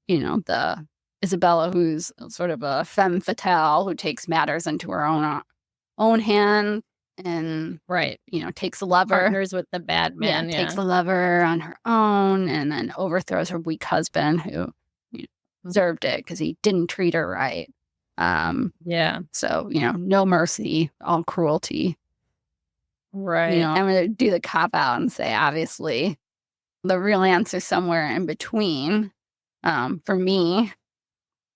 the Isabella who's sort of a femme fatale who takes matters into her own hand and, takes a lover. Partners with the bad man. Takes the lover on her own and then overthrows her weak husband who deserved it because he didn't treat her right. So, no mercy, all cruelty. Right. I'm going to do the cop out and say, obviously, the real answer somewhere in between. For me,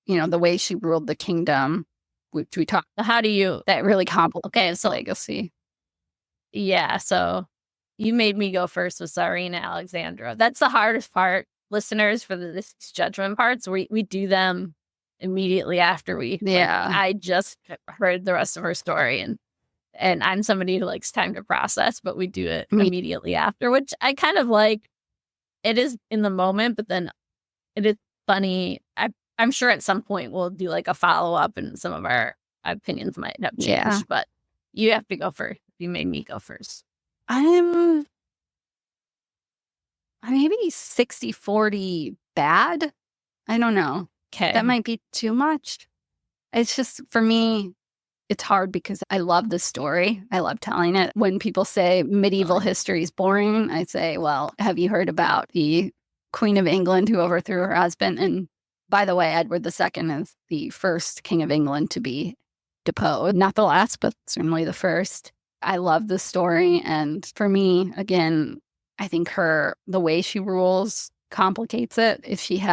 the way she ruled the kingdom, which we talked. How do you? That really complicates legacy. Yeah. So you made me go first with Tsarina Alexandra. That's the hardest part, listeners, for this judgment parts. We do them immediately after we. I just heard the rest of her story, and I'm somebody who likes time to process, but we do it immediately after, which I kind of like. It is in the moment, but then it is funny. I'm sure at some point we'll do like a follow up, and some of our opinions might have changed. But you have to go first. You made me go first. I'm maybe 60-40 bad. I don't know. Okay, that might be too much. It's just, for me, it's hard because I love the story. I love telling it. When people say medieval history is boring, I say, well, have you heard about the Queen of England who overthrew her husband? And by the way, Edward II is the first King of England to be deposed. Not the last, but certainly the first. I love the story. And for me, again, I think the way she rules complicates it. If she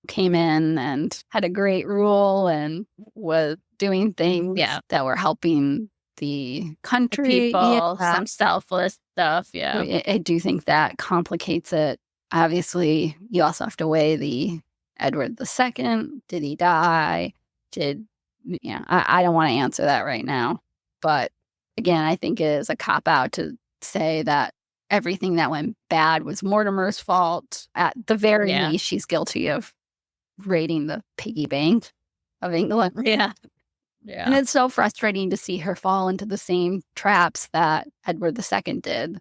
came in and had a great rule and was doing things that were helping the country, the people, some selfless stuff. I do think that complicates it. Obviously, you also have to weigh the Edward II. Did he die? I don't want to answer that right now. But again, I think it is a cop-out to say that everything that went bad was Mortimer's fault. At the very least, she's guilty of raiding the piggy bank of England. And it's so frustrating to see her fall into the same traps that Edward II did.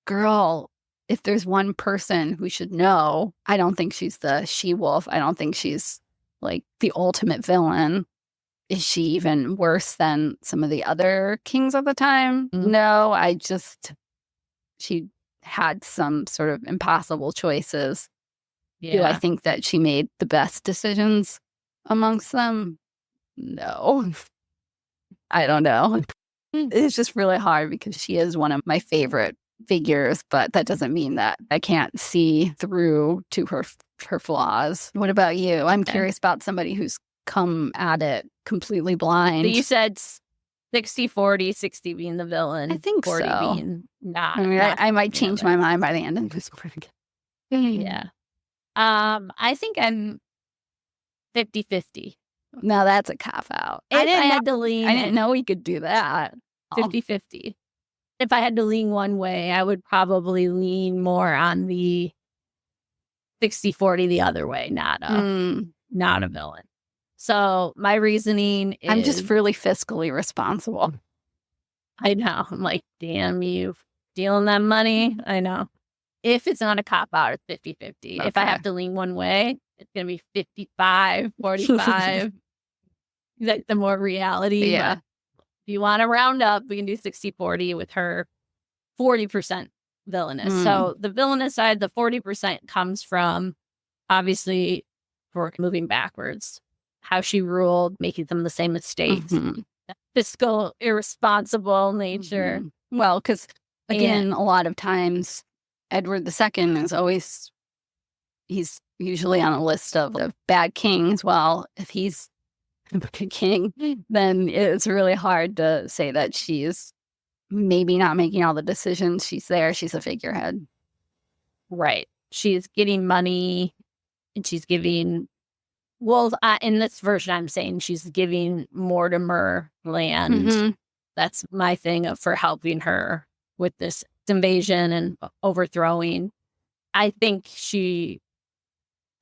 Girl, if there's one person who should know, I don't think she's the she-wolf. I don't think she's like the ultimate villain. Is she even worse than some of the other kings of the time? No, she had some sort of impossible choices. Do I think that she made the best decisions amongst them? No. I don't know. It's just really hard because she is one of my favorite figures, but that doesn't mean that I can't see through to her flaws. What about you? I'm curious about somebody who's come at it completely blind. So you said 60-40, 60 being the villain. I think 40 so. being not. I might change my mind by the end of this. I think I'm 50-50. Now that's a cop out. I didn't know we could do that. 50-50. If I had to lean one way, I would probably lean more on the 60-40 the other way, not a villain. So my reasoning is... I'm just really fiscally responsible. I know. I'm like, damn you, stealing that money. I know. If it's not a cop-out, it's 50-50. Okay. If I have to lean one way, it's going to be 55-45. Like the more reality. Yeah. But if you want to round up, we can do 60-40 with her 40% villainous. So the villainous side, the 40% comes from, obviously, for moving backwards, how she ruled, making them the same mistakes, fiscal, irresponsible nature. Well, because, again, a lot of times, Edward II is always, he's usually on a list of bad kings. Well, if he's a good king, then it's really hard to say that she's maybe not making all the decisions. She's there. She's a figurehead. Right. She's getting money and she's giving, well, in this version, I'm saying she's giving Mortimer land. Mm-hmm. That's my thing for helping her with this invasion and overthrowing. I think she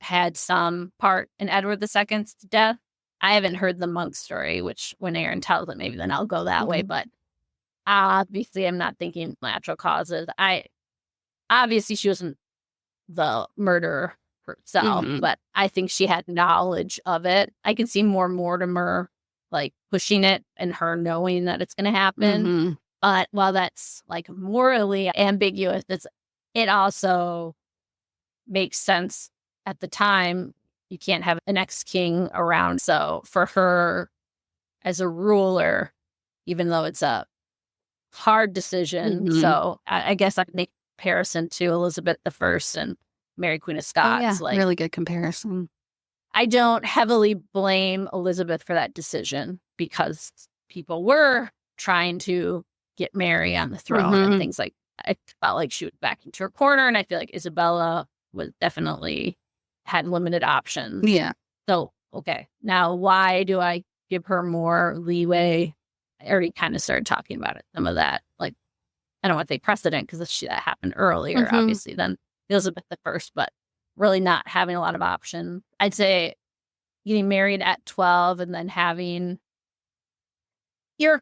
had some part in Edward II's death. I haven't heard the monk story, which when Aaron tells it, maybe then I'll go that way. But obviously, I'm not thinking natural causes. Obviously, she wasn't the murderer herself, but I think she had knowledge of it. I can see more Mortimer like pushing it and her knowing that it's going to happen. But while that's like morally ambiguous, it also makes sense at the time. You can't have an ex-king around. So for her as a ruler, even though it's a hard decision, so I guess I can make a comparison to Elizabeth I and Mary Queen of Scots. Like, really good comparison. I don't heavily blame Elizabeth for that decision because people were trying to get Mary on the throne and things like I felt like she was back into her corner, and I feel like Isabella was definitely had limited options. Yeah. So, okay. Now, why do I give her more leeway? I already kind of started talking about it. Some of that, like, I don't want to say precedent because that happened earlier, obviously, than Elizabeth I, but really not having a lot of options. I'd say getting married at 12 and then having your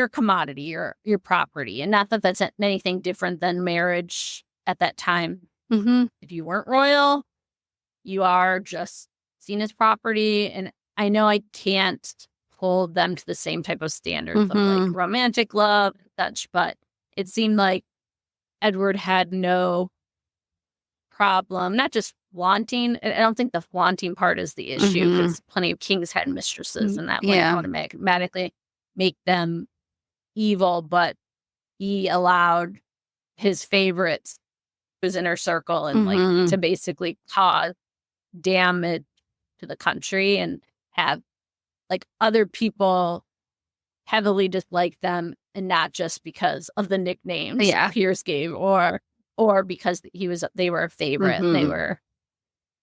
commodity, your property. And not that that's anything different than marriage at that time. If you weren't royal, you are just seen as property. And I know I can't hold them to the same type of standards of like romantic love and such, but it seemed like Edward had no problem, not just flaunting. I don't think the flaunting part is the issue because plenty of kings had mistresses and that would automatically make them evil, but he allowed his favorites, his inner circle, and like to basically cause damage to the country and have like other people heavily dislike them, and not just because of the nicknames Pierce gave or because they were a favorite. They were,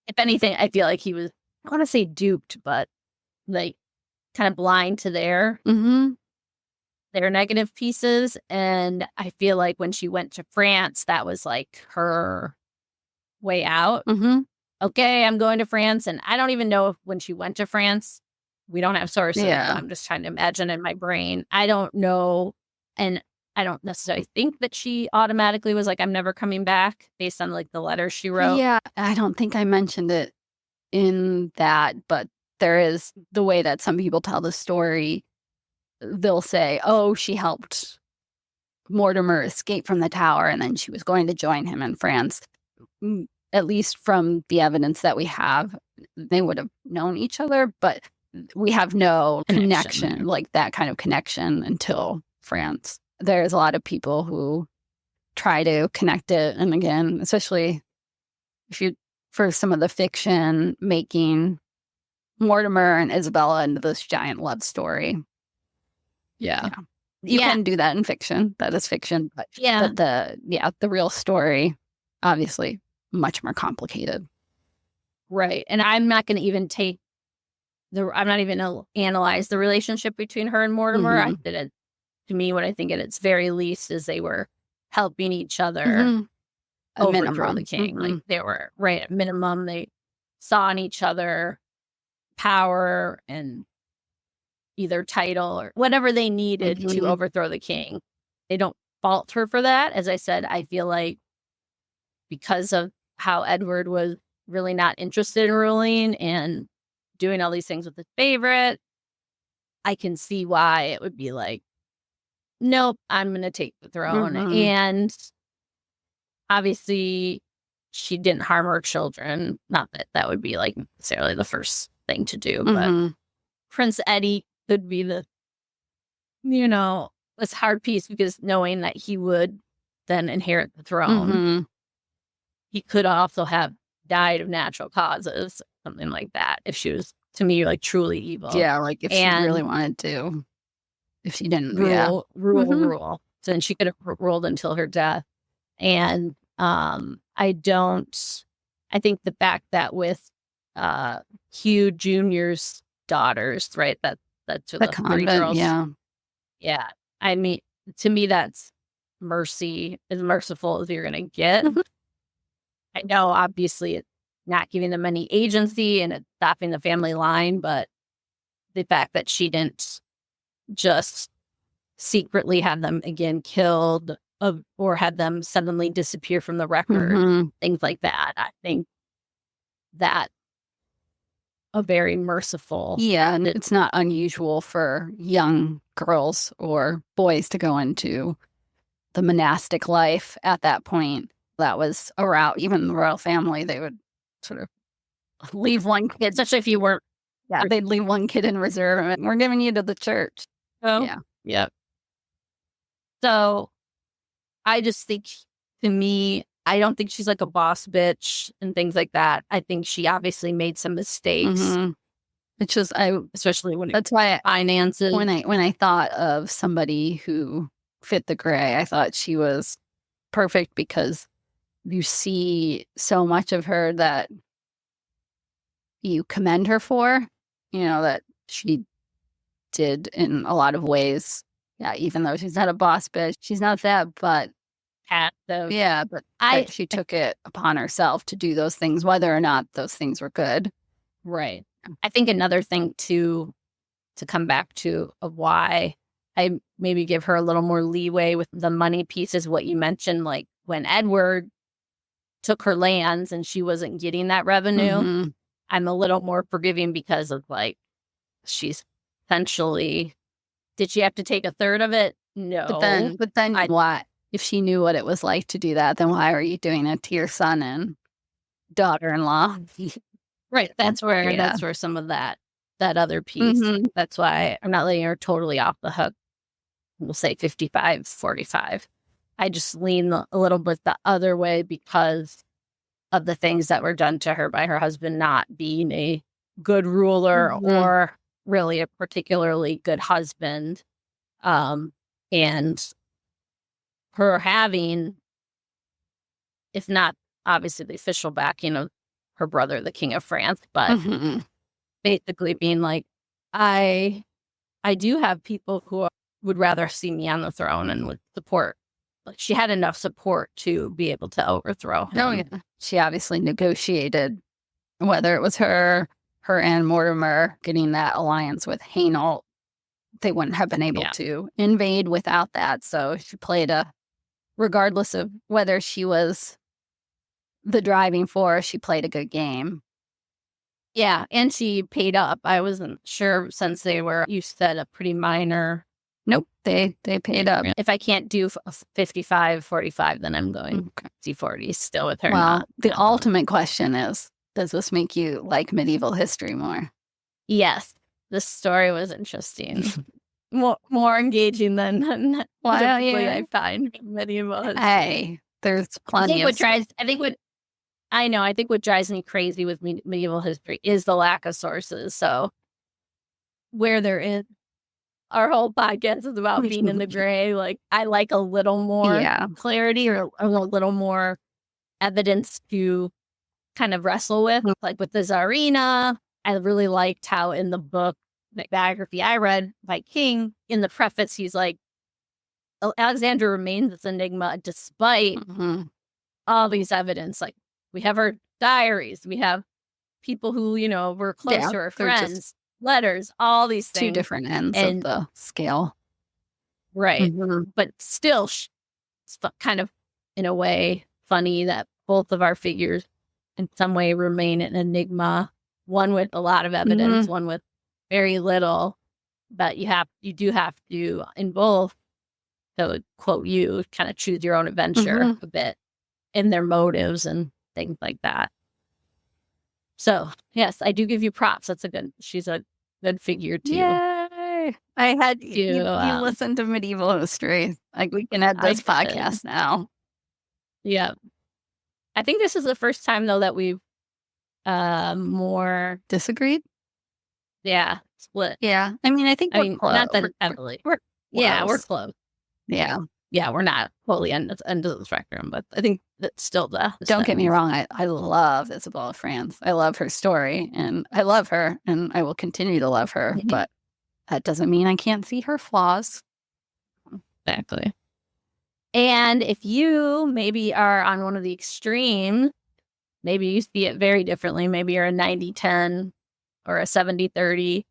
if anything, I feel like he was, I want to say duped, but like kind of blind to their negative pieces. And I feel like when she went to France, that was like her way out. Okay, I'm going to France. And I don't even know if when she went to France, we don't have sources. I'm just trying to imagine in my brain. I don't know. And I don't necessarily think that she automatically was like, I'm never coming back based on like the letter she wrote. Yeah, I don't think I mentioned it in that, but there is the way that some people tell the story. They'll say, oh, she helped Mortimer escape from the tower and then she was going to join him in France. At least from the evidence that we have, they would have known each other, but we have no connection, like that kind of connection until France. There's a lot of people who try to connect it. And again, especially for some of the fiction, making Mortimer and Isabella into this giant love story. You can do that in fiction. That is fiction. But the real story, obviously, much more complicated. Right. And I'm not going to even I'm not even going to analyze the relationship between her and Mortimer. I did it. To me, what I think at its very least is they were helping each other overthrow the king. Like they were, right, at minimum, they saw in each other power and either title or whatever they needed to overthrow the king. They don't fault her for that. As I said, I feel like because of how Edward was really not interested in ruling and doing all these things with his favorite, I can see why it would be like, nope, I'm going to take the throne. And obviously, she didn't harm her children. Not that that would be like necessarily the first thing to do, but Prince Eddie could be this hard piece because knowing that he would then inherit the throne, he could also have died of natural causes, something like that. If she was, to me, like truly evil. Yeah, like if she really wanted to. If she didn't rule. So then she could have ruled until her death. And I think the fact that with Hugh Jr.'s daughters, right? That's the the convent, 3 girls. yeah. Yeah. I mean, to me, that's mercy, as merciful as you're going to get. I know, obviously, it's not giving them any agency and it's stopping the family line, but the fact that she didn't just secretly have them again killed or had them suddenly disappear from the record, things like that. I think that a very merciful. Yeah, and it's not unusual for young girls or boys to go into the monastic life at that point. That was a route. Even the royal family, they would sort of leave one kid, especially if you weren't. Yeah, they'd leave one kid in reserve and we're giving you to the church. Oh, yeah. Yep. So I just think, to me, I don't think she's like a boss bitch and things like that. I think she obviously made some mistakes. It's just especially when that's why finances. When I thought of somebody who fit the gray, I thought she was perfect because you see so much of her that you commend her for, that she did in a lot of ways. Yeah, even though she's not a boss bitch, she's not that, but she took it upon herself to do those things, whether or not those things were good. Right. I think another thing to come back to of why I maybe give her a little more leeway with the money piece is what you mentioned, like when Edward took her lands and she wasn't getting that revenue. I'm a little more forgiving because of like, she's essentially, did she have to take a third of it? No. But then why? If she knew what it was like to do that, then why are you doing it to your son and daughter-in-law? Right. That's where some of that other piece. That's why I'm not letting her totally off the hook. We'll say 55-45. I just lean a little bit the other way because of the things that were done to her by her husband not being a good ruler or really a particularly good husband. And her having, if not obviously the official backing of her brother, the King of France, but basically being like, I do have people who would rather see me on the throne and would support. Like, she had enough support to be able to overthrow him. Oh, yeah. She obviously negotiated, whether it was her and Mortimer getting that alliance with Hainault, they wouldn't have been able to invade without that. So she played regardless of whether she was the driving force, she played a good game. Yeah, and she paid up. I wasn't sure since they were, you said, a pretty minor. Nope, they paid up. If I can't do 55-45, then I'm going C40 still with her. Well, the ultimate question is, does this make you like medieval history more? Yes, this story was interesting. more engaging than typically I find medieval history. Hey, there's plenty of I think what drives me crazy with medieval history is the lack of sources. So where there is, our whole podcast is about being in the gray. Like, I like a little more clarity or a little more evidence to kind of wrestle with. Like with the Tsarina, I really liked how in the book, the biography I read by King, in the preface, he's like, Alexandra remains this enigma despite all these evidence. Like, we have her diaries, we have people who, were close to her friends, letters, all these things. Two different ends of the scale. Right. But still, it's kind of, in a way, funny that both of our figures in some way remain an enigma, one with a lot of evidence, one with very little. But you do have to, in both, to quote you, kind of choose your own adventure a bit in their motives and things like that. So, yes, I do give you props. She's a good figure too. Yay! I had you listen to medieval history. Like, we can add this podcast now. Yeah. I think this is the first time, though, that we've more disagreed. Yeah, split. Yeah, I mean, I think we're close. Not that heavily. We're close. Yeah, we're not totally end of the spectrum, but I think that's still the Don't get me wrong. I love Isabella France. I love her story, and I love her, and I will continue to love her. But that doesn't mean I can't see her flaws. Exactly. And if you maybe are on one of the extremes, maybe you see it very differently. Maybe you're a 90-10 or a 70-30.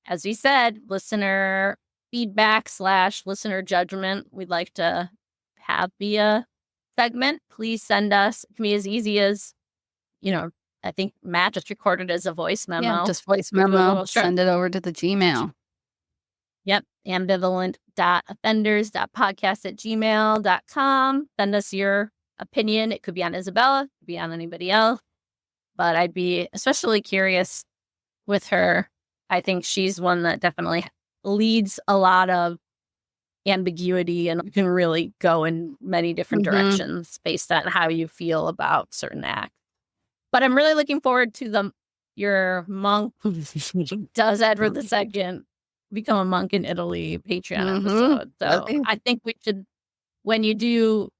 As we said, listener feedback / listener judgment we'd like to have via segment. Please send us. It can be as easy as, I think Matt just recorded as a voice memo. Yeah, just voice memo. Send it over to the Gmail. Yep. ambivalent.offenders.podcast@gmail.com. Send us your opinion. It could be on Isabella, it could be on anybody else. But I'd be especially curious with her. I think she's one that definitely leads a lot of ambiguity and can really go in many different directions based on how you feel about certain acts. But I'm really looking forward to your monk does Edward II become a monk in Italy Patreon episode. So I think we should, when you do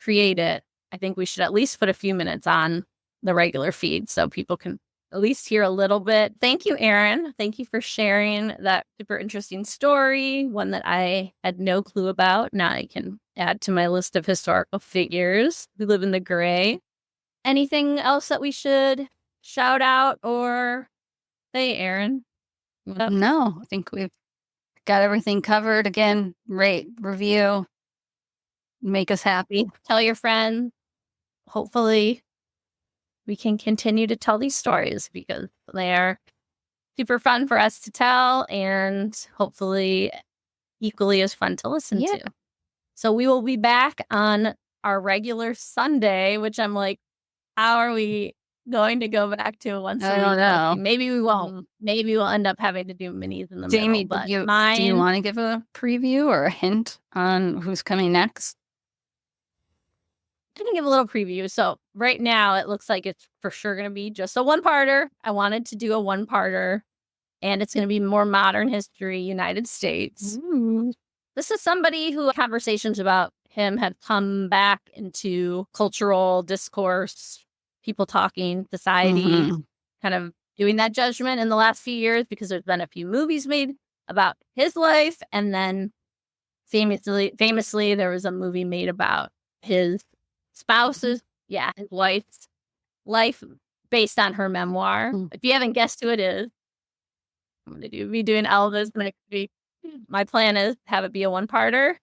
create it, I think we should at least put a few minutes on the regular feed so people can at least hear a little bit. Thank you, Erin. Thank you for sharing that super interesting story, one that I had no clue about. Now I can add to my list of historical figures who live in the gray. Anything else that we should shout out or say, Erin? No, I think we've got everything covered. Again, rate, review, make us happy. Tell your friends. Hopefully, we can continue to tell these stories because they are super fun for us to tell and hopefully equally as fun to listen to. So we will be back on our regular Sunday, which I'm like, how are we going to go back to once a week? I don't know. Maybe we won't. Maybe we'll end up having to do minis in the Jamie, middle. But do you want to give a preview or a hint on who's coming next? I'm going to give a little preview. So right now, it looks like it's for sure going to be just a one-parter. I wanted to do a one-parter, and it's going to be more modern history, United States. Ooh. This is somebody who conversations about him have come back into cultural discourse, people talking, society, kind of doing that judgment in the last few years because there's been a few movies made about his life. And then famously, there was a movie made about his spouse's, his wife's life based on her memoir. If you haven't guessed who it is, I'm going to be doing Elvis next week. My plan is have it be a one-parter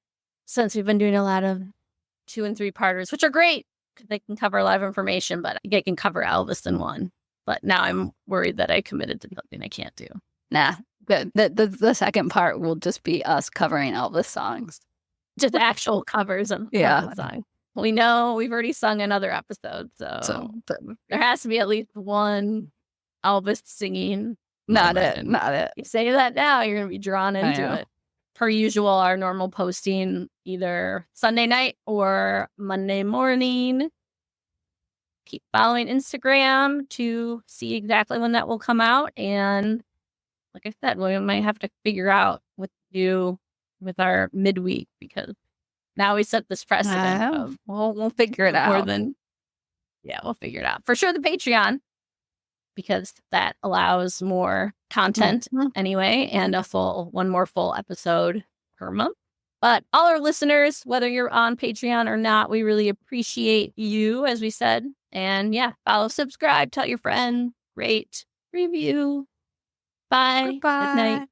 since we've been doing a lot of 2 and 3 parters, which are great because they can cover a lot of information, but I can cover Elvis in one. But now I'm worried that I committed to something I can't do. Nah, the second part will just be us covering Elvis songs. Just actual covers of Elvis songs. We know we've already sung another episode, so there has to be at least one Elvis singing. Not it. You say that now, you're going to be drawn into it. Per usual, our normal posting either Sunday night or Monday morning. Keep following Instagram to see exactly when that will come out. And like I said, we might have to figure out what to do with our midweek because now we set this precedent. We'll figure it out. We'll figure it out. For sure, the Patreon, because that allows more content anyway, and one more full episode per month. But all our listeners, whether you're on Patreon or not, we really appreciate you, as we said. And follow, subscribe, tell your friends, rate, review. Bye. Goodbye. Good night.